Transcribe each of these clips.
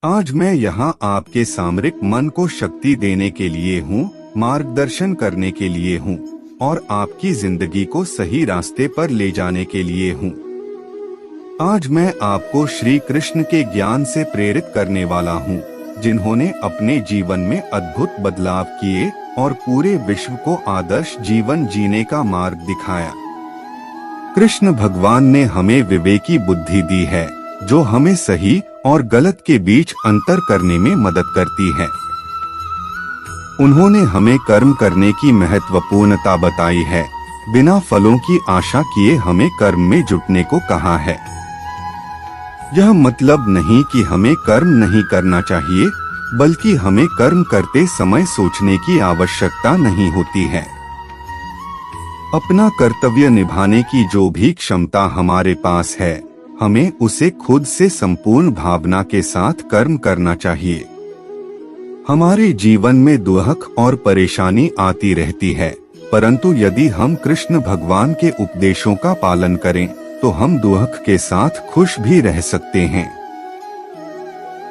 आज मैं यहाँ आपके सामरिक मन को शक्ति देने के लिए हूँ, मार्गदर्शन करने के लिए हूँ और आपकी जिंदगी को सही रास्ते पर ले जाने के लिए हूँ। आज मैं आपको श्री कृष्ण के ज्ञान से प्रेरित करने वाला हूँ, जिन्होंने अपने जीवन में अद्भुत बदलाव किए और पूरे विश्व को आदर्श जीवन जीने का मार्ग दिखाया। कृष्ण भगवान ने हमें विवेकी बुद्धि दी है, जो हमें सही और गलत के बीच अंतर करने में मदद करती है। उन्होंने हमें कर्म करने की महत्वपूर्णता बताई है, बिना फलों की आशा किए हमें कर्म में जुटने को कहा है। यह मतलब नहीं कि हमें कर्म नहीं करना चाहिए, बल्कि हमें कर्म करते समय सोचने की आवश्यकता नहीं होती है। अपना कर्तव्य निभाने की जो भी क्षमता हमारे पास है, हमें उसे खुद से संपूर्ण भावना के साथ कर्म करना चाहिए। हमारे जीवन में दुख और परेशानी आती रहती है, परंतु यदि हम कृष्ण भगवान के उपदेशों का पालन करें, तो हम दुख के साथ खुश भी रह सकते हैं।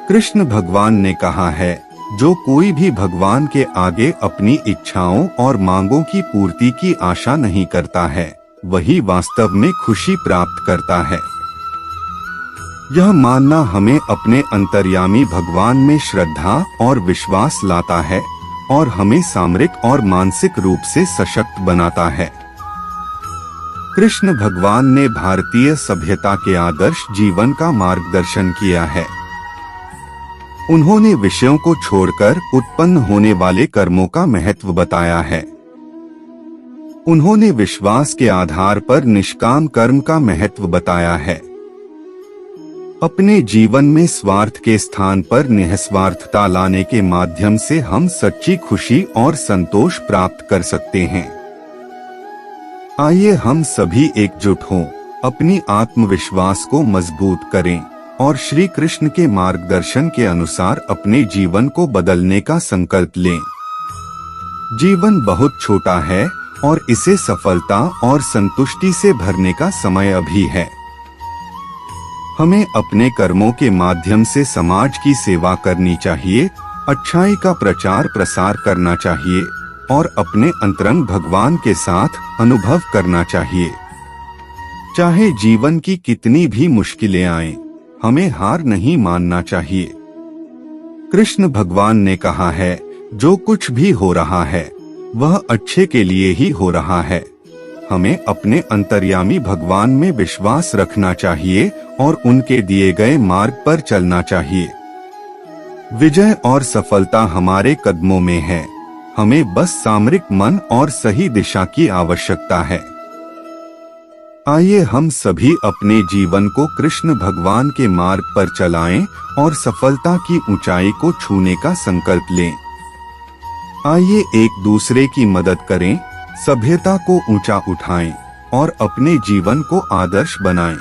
कृष्ण भगवान ने कहा है, जो कोई भी भगवान के आगे अपनी इच्छाओं और मांगों की पूर्ति की आशा नहीं करता है, वही वास्तव में खुशी प्राप्त करता है। यह मानना हमें अपने अंतर्यामी भगवान में श्रद्धा और विश्वास लाता है और हमें सामरिक और मानसिक रूप से सशक्त बनाता है। कृष्ण भगवान ने भारतीय सभ्यता के आदर्श जीवन का मार्गदर्शन किया है। उन्होंने विषयों को छोड़कर उत्पन्न होने वाले कर्मों का महत्व बताया है। उन्होंने विश्वास के आधार पर निष्काम कर्म का महत्व बताया है। अपने जीवन में स्वार्थ के स्थान पर निस्वार्थता लाने के माध्यम से हम सच्ची खुशी और संतोष प्राप्त कर सकते हैं। आइए हम सभी एकजुट हों, अपनी आत्मविश्वास को मजबूत करें और श्री कृष्ण के मार्गदर्शन के अनुसार अपने जीवन को बदलने का संकल्प लें। जीवन बहुत छोटा है और इसे सफलता और संतुष्टि से भरने का समय अभी है। हमें अपने कर्मों के माध्यम से समाज की सेवा करनी चाहिए, अच्छाई का प्रचार प्रसार करना चाहिए और अपने अंतरंग भगवान के साथ अनुभव करना चाहिए। चाहे जीवन की कितनी भी मुश्किलें आएं, हमें हार नहीं मानना चाहिए। कृष्ण भगवान ने कहा है, जो कुछ भी हो रहा है वह अच्छे के लिए ही हो रहा है। हमें अपने अंतर्यामी भगवान में विश्वास रखना चाहिए और उनके दिए गए मार्ग पर चलना चाहिए। विजय और सफलता हमारे कदमों में है, हमें बस सामरिक मन और सही दिशा की आवश्यकता है। आइए हम सभी अपने जीवन को कृष्ण भगवान के मार्ग पर चलाएं और सफलता की ऊंचाई को छूने का संकल्प लें। आइए एक दूसरे की मदद करें, सभ्यता को ऊंचा उठाएं और अपने जीवन को आदर्श बनाएं।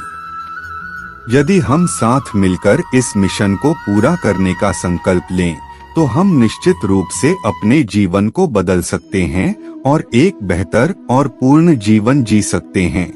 यदि हम साथ मिलकर इस मिशन को पूरा करने का संकल्प लें, तो हम निश्चित रूप से अपने जीवन को बदल सकते हैं और एक बेहतर और पूर्ण जीवन जी सकते हैं।